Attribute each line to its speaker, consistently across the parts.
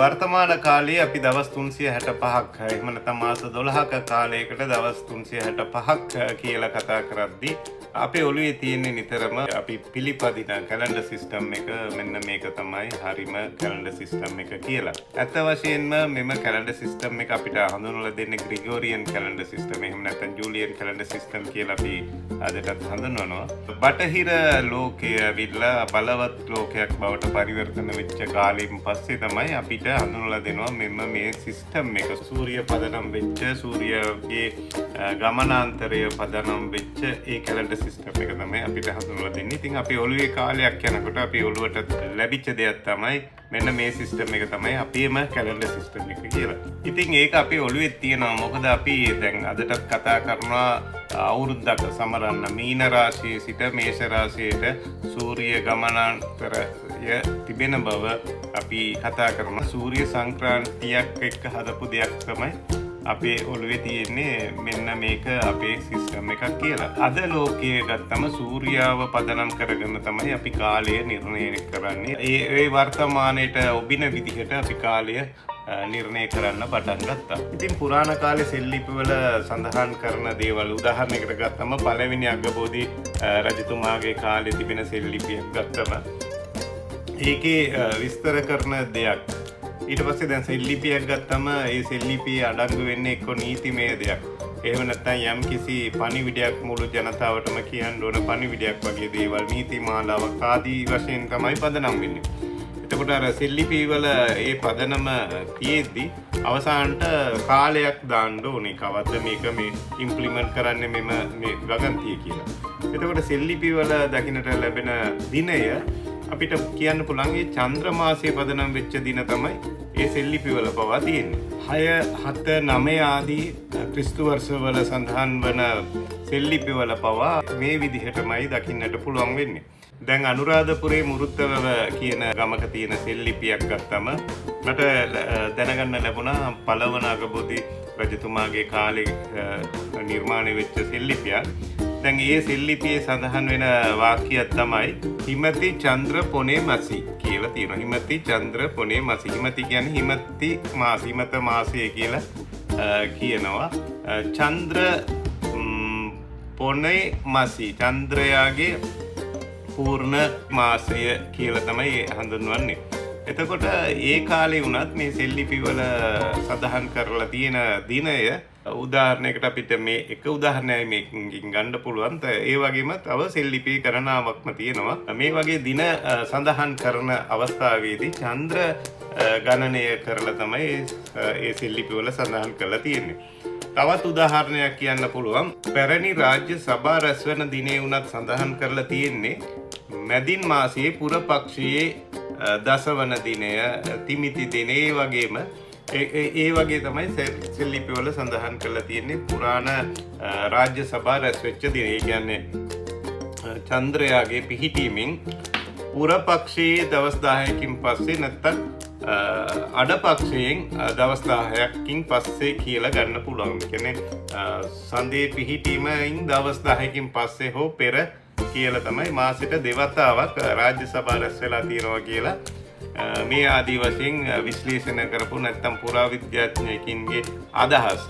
Speaker 1: වර්තමාන කාලයේ අපි දවස් 365ක් එහෙම නැත්නම් මාස 12ක කාලයකට දවස් 365ක් කියලා කතා කරද්දී අපේ ඔළුවේ තියෙන නිතරම අපි පිළිපදින කැලෙන්ඩර් සිස්ටම් එක මෙන්න මේක තමයි හරිම කැලෙන්ඩර් සිස්ටම් එක කියලා. ඇත්ත වශයෙන්ම මෙම කැලෙන්ඩර් සිස්ටම් එක අපිට හඳුන්වලා දෙන්නේ ග්‍රිගෝරියන් කැලෙන්ඩර් සිස්ටම් එහෙම නැත්නම් ජූලියන් කැලෙන්ඩර් සිස්ටම් කියලා අපි අදටත් හඳුන්වනවා. බටහිර ලෝකයේ ඇවිල්ලා බලවත් ලෝකයක් බවට පරිවර්තන වෙච්ච කාලෙන් පස්සේ තමයි අපිට හඳුන්වලා දෙනවා මෙන්න මේ සිස්ටම් එක සූර්ය පදනම් වෙච්ච සූර්යගේ ගමනාන්තරය පදනම් වෙච්ච ඒ කැලෙන්ඩර් සිස්ටම් එක තමයි අපිට හඳුන්වලා දෙන්නේ. ඉතින් අපි ඔළුවේ කාලයක් යනකොට අපි ඔළුවට ලැබිච්ච දෙයක් තමයි මෙන්න මේ සිස්ටම් එක තමයි අපේම කැලෙන්ඩර් සිස්ටම් එක කියලා. ඉතින් ඒක අපේ ඔළුවේ තියෙනවා. මොකද අපි දැන් අදටත් කතා කරනවා අවුරුද්දක සමරන්න මීන රාශියේ සිට මේෂ රාශියට සූර්ය ගමනාන්තරය තිබෙන බව අපි කතා කරනවා. සූර්ය සංක්‍රාන්තියක් එක්ක හදපු දෙයක් තමයි අපේ ඔළුවේ තියෙන්නේ මෙන්න මේක අපේ සිස්ටම් එකක් කියලා. අද ලෝකයේ ගත්තම සූර්යාව පදනම් කරගෙන තමයි අපි කාලය නිර්ණය කරන්නේ. ඒ වර්තමානයේට ඔබින විදිහට අපි කාලය නිර්ණය කරන්න පටන් ගත්තා. ඉතින් පුරාණ කාලේ සෙල්ලිපිවල සඳහන් කරන දේවල් උදාහරණයකට ගත්තම පළවෙනි අගබෝධි රජතුමාගේ කාලේ තිබෙන සෙල්ලිපියක් ගත්තම ඒකේ විස්තර කරන දෙයක්. ඊට පස්සේ දැන් සෙල්ලිපියක් ගත්තම ඒ සෙල්ලිපියේ අඩංගු වෙන්නේ එක්ක නීතිමය දෙයක්. එහෙම නැත්නම් යම් කිසි පණිවිඩයක් මුළු ජනතාවටම කියන්න ඕන පණිවිඩයක් වගේ දේවල් නීතිමාලාවක් ආදී වශයෙන් තමයි පදනම් වෙන්නේ. එතකොට අර සෙල්ලිපි වල ඒ පදනම තියෙද්දි අවසානට කාලයක් දාන්න ඕනේ. කවද්ද මේක මේ ඉම්ප්ලිමන්ට් කරන්නේ මේ වගන්තිය කියලා. එතකොට සෙල්ලිපි වල දකින්නට ලැබෙන දිනය අපිට කියන්න පුළුවන් ඒ චන්ද්‍ර මාසයේ පදනම් වෙච්ච දින තමයි ඒ සෙල්ලිපි වල පවා තියෙන්නේ. 6, 7, 9 ආදී ක්‍රිස්තු වර්ෂවල සඳහන් වන සෙල්ලිපි වල පවා මේ විදිහටමයි දකින්නට පුළුවන් වෙන්නේ. දැන් අනුරාධපුරේ මුරුත්තවව කියන ගමක තියෙන සෙල්ලිපියක් ගත්තම මට දැනගන්න ලැබුණා පළවන අගබෝධි රජතුමාගේ කාලේ නිර්මාණය වෙච්ච සෙල්ලිපියක්. දැන් ඒ සෙල්ලිපියේ සඳහන් වෙන වාක්‍යයක් තමයි හිමති චන්ද්‍ර පොනේ මසි කියලා තියෙනවා. හිමති චන්ද්‍ර පොනේ මසි. හිමති කියන්නේ හිමති මාස, හිමත මාසය කියලා කියනවා. චන්ද්‍ර පොනේ මසි, චන්ද්‍රයාගේ පූර්ණ මාසය කියලා තමයි හඳුන්වන්නේ. එතකොට ඒ කාලේ වුණත් මේ සෙල්ලිපි වල සඳහන් කරලා තියෙන දිනය උදාහරණයකට අපිට මේ එක උදාහරණයක් මේකින් ගන්න පුළුවන්. ඒ වගේම තව සෙල්ලිපි කරනාවක්ම තියෙනවා. මේ වගේ දින සඳහන් කරන අවස්ථාවේදී චන්ද්‍ර ගණනය කරලා තමයි ඒ සෙල්ලිපි වල සඳහන් කරලා තියෙන්නේ. තවත් උදාහරණයක් කියන්න පුළුවන්. පැරණි රාජ්‍ය සභා රැස්වෙන දිනේ වුණත් සඳහන් කරලා තියෙන්නේ මැදින් මාසයේ පුර පක්ෂයේ දසවන දිනය, තිමිති දිනේ වගේම ඒ වගේ තමයි සෙල්ලිපි වල සඳහන් කරලා තියෙන්නේ පුරාණ රාජ්‍ය සභා රැස් වෙච්ච දින. ඒ කියන්නේ චන්ද්‍රයාගේ පිහිටීමෙන් පුර පක්ෂයේ දවස් 10කින් පස්සේ නැත්තම් අඩ පක්ෂයෙන් දවස් 10කින් පස්සේ කියලා ගන්න පුළුවන්. කියන්නේ සඳේ පිහිටීමෙන් දවස් 10කින් පස්සේ හෝ පෙර කියලා තමයි මාසෙට දෙවතාවක් රාජ්‍ය සභා රැස් වෙලා තියෙනවා කියලා මේ ආදී වශයෙන් විශ්ලේෂණය කරපු නැත්නම් පුරාවිද්‍යාඥයෙකුගේ අදහස්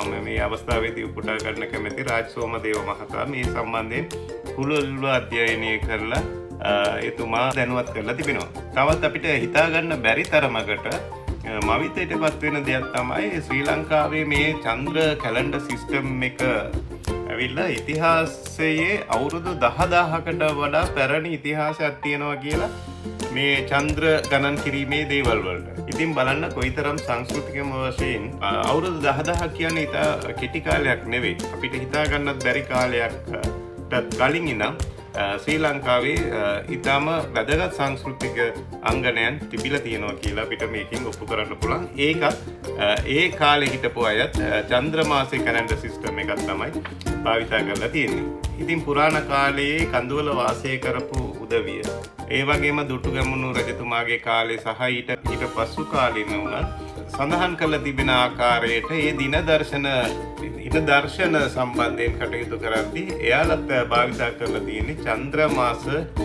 Speaker 1: මම මේ අවස්ථාවේදී උපුටා ගන්න කැමති රාජ් සෝමදේව මහතා මේ සම්බන්ධයෙන් පුළුල්ව අධ්‍යයනය කරලා එතුමා දැනුවත් කරලා තිබෙනවා. තවත් අපිට හිතා ගන්න බැරි තරමකට මවිතයටපත් වෙන දෙයක් තමයි ශ්‍රී ලංකාවේ මේ චන්ද්‍ර කැලෙන්ඩර් සිස්ටම් එක ඇවිල්ලා ඉතිහාසයේ අවුරුදු 10000කට වඩා පැරණි ඉතිහාසයක් තියෙනවා කියලා මේ චන්ද්‍ර ගණන් කිරීමේ දේවල් වලට. ඉතින් බලන්න කොයිතරම් සංස්කෘතිකම වශයෙන් අවුරුදු 10000 කියන්නේ ඉතා කෙටි කාලයක් නෙවෙයි. අපිට හිතා ගන්නත් බැරි කාලයක්ටත් කලින් ඉඳන් ශ්‍රී ලංකාවේ ඉතාම වැදගත් සංස්කෘතික අංගනයන් තිබිලා තියෙනවා කියලා අපිට මේකෙන් ඔප්පු කරන්න පුළුවන්. ඒකත් ඒ කාලේ හිටපු අයත් චන්ද්‍ර මාසේ කැලෙන්ඩර් සිස්ටම් එකක් තමයි භාවිතා කරලා තියෙන්නේ. ඉතින් පුරාණ කාලයේ කඳුවල වාසය කරපු උදවිය, ඒ වගේම දුටුගැමුණු රජතුමාගේ කාලේ සහ ඊට පසු කාලෙම වුණත් සඳහන් කරලා තිබෙන ආකාරයට ඒ දින දර්ශන සම්බන්ධයෙන් කටයුතු කරද්දී එයාලත් භාවිතා කරලා තියෙන්නේ චන්ද්‍ර මාස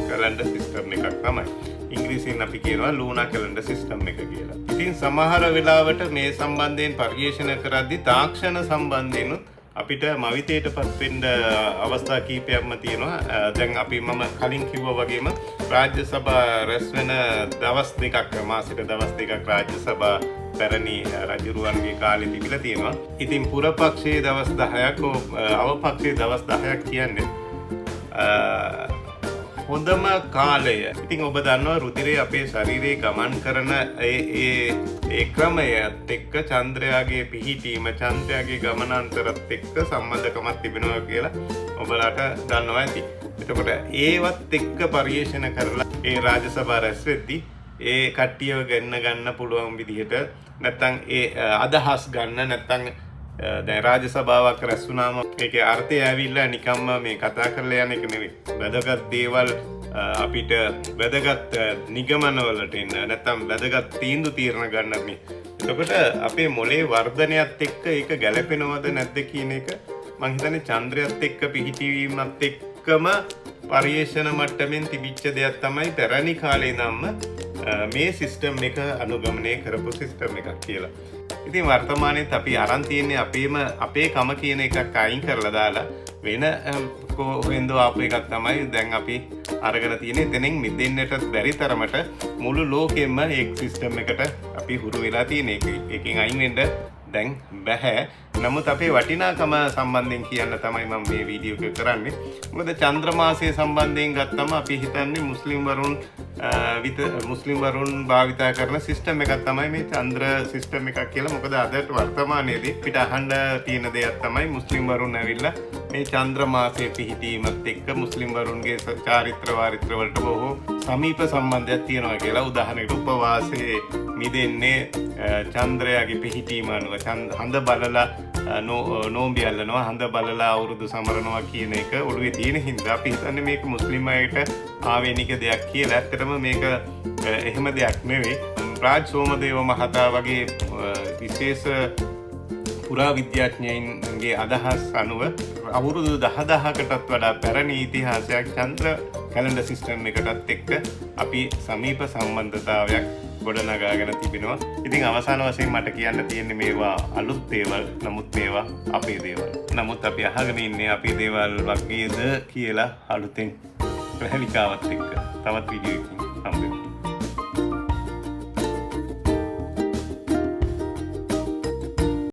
Speaker 1: කැලෙන්ඩර් සිස්ටම් එකක් තමයි. ඉංග්‍රීසියෙන් අපි කියනවා ලූනා කැලෙන්ඩර් සිස්ටම් එක කියලා. ඉතින් සමහර වෙලාවට මේ සම්බන්ධයෙන් පරිශන කරද්දී තාක්ෂණ සම්බන්ධයෙන් අපිට මවිතයටපත් වෙන්න අවස්ථා කීපයක්ම තියෙනවා. දැන් අපි මම කලින් කිව්වා වගේම රාජ්‍ය සභා රැස් වෙන දවස් දෙකක් මාසෙට දවස් දෙකක් රාජ්‍ය සභා පැරණි රජුරුවන්ගේ කාලේ තිබිලා තියෙනවා. ඉතින් පුරපක්ෂයේ දවස් 10ක් අවපක්ෂයේ දවස් 10ක් කියන්නේ හොඳම කාලය. ඉතින් ඔබ දන්නවා රුධිරය අපේ ශරීරයේ ගමන් කරන ඒ ක්‍රමයත් එක්ක චන්ද්‍රයාගේ පිහිටීම චන්ද්‍රයාගේ ගමනාන්තරත් එක්ක සම්බන්ධකමක් තිබෙනවා කියලා ඔබලාට දන්නවා ඇති. එතකොට ඒවත් එක්ක පරිශන කරලා ඒ රාජ්‍ය සභාව රැස් වෙද්දී ඒ කට්ටියව ගන්න පුළුවන් විදිහට නැත්තම් ඒ අදහස් ගන්න නැත්තම් දැන් රාජ්‍ය සභාවක් රැස් වුණාම ඒකේ අර්ථය ඇවිල්ලා නිකම්ම මේ කතා කරලා යන එක නෙවෙයි. වැදගත් දේවල් අපිට වැදගත් නිගමනවලට එන්න නැත්තම් වැදගත් තීන්දුව తీරන ගන්න මේ. එතකොට අපේ මොලේ වර්ධනයත් එක්ක ඒක ගැලපෙනවද නැද්ද කියන එක මම හිතන්නේ චන්ද්‍රයත් එක්ක පිහිටීමත් එක්කම පරිේශන මට්ටමින් තිබිච්ච දෙයක් තමයි පැරණි කාලේ නම් මේ සිස්ටම් එක අනුගමනය කරපු සිස්ටම් එකක් කියලා. ඉතින් වර්තමානයේත් අපි අරන් තියෙන්නේ අපේ කම කියන එකක් අයින් කරලා දාලා වෙන කොහෙන්දෝ ආපු එකක් තමයි දැන් අපි අරගෙන තියෙන්නේ. එතනින් මිදෙන්නටත් බැරි තරමට මුළු ලෝකෙම ඒ සිස්ටම් එකට අපි හුරු වෙලා තියෙන එක. එකකින් අයින් වෙන්න දැන් බෑ. නමුත් අපේ වටිනාකම සම්බන්ධයෙන් කියන්න තමයි මම මේ වීඩියෝ එක කරන්නේ. මොකද චන්ද්‍ර මාසය සම්බන්ධයෙන් ගත්තම අපි හිතන්නේ මුස්ලිම් වරුන් භාවිතා කරන සිස්ටම් එකක් තමයි මේ චන්ද්‍ර සිස්ටම් එකක් කියලා. මොකද අදට වර්තමානයේදී පිට අහන්න තියෙන දෙයක් තමයි මුස්ලිම් වරුන් ඇවිල්ලා මේ චන්ද්‍ර මාසයේ පිහිටීමත් එක්ක මුස්ලිම් වරුන්ගේ චාරිත්‍ර වාරිත්‍ර වලට බොහෝ සමීප සම්බන්ධයක් තියෙනවා කියලා. උදාහරණයකට උපවාසයේ මිදෙන්නේ චන්ද්‍රයාගේ පිහිටීම අනුව හඳ බලලා නෝම්බි අල්ලනවා හඳ බලලා අවුරුදු සමරනවා කියන එක ඔළුවේ තියෙන හින්දා අපි හිතන්නේ මේක මුස්ලිම් අයට ආවේනික දෙයක් කියලා. ඇත්තටම මේක එහෙම දෙයක් නෙවෙයි. රාජ් සෝමදේව මහතා වගේ විශේෂ පුරා විද්‍යාඥයින්ගේ අදහස් අනුව අවුරුදු 10000කටත් වඩා පැරණි ඉතිහාසයක් චන්ද්‍ර කැලෙන්ඩර් සිස්ටම් එකටත් එක්ක අපි සමීප සම්බන්ධතාවයක් ගොඩනගාගෙන තිබෙනවා. ඉතින් අවසාන වශයෙන් මට කියන්න තියෙන්නේ මේවා අලුත් දේවල්. නමුත් මේවා අපේ දේවල්. නමුත් අපි අහගෙන ඉන්නේ අපේ දේවල් වගේද කියලා අලුතෙන් ප්‍රහලිකාවත් එක්ක තවත් වීඩියෝ එකකින්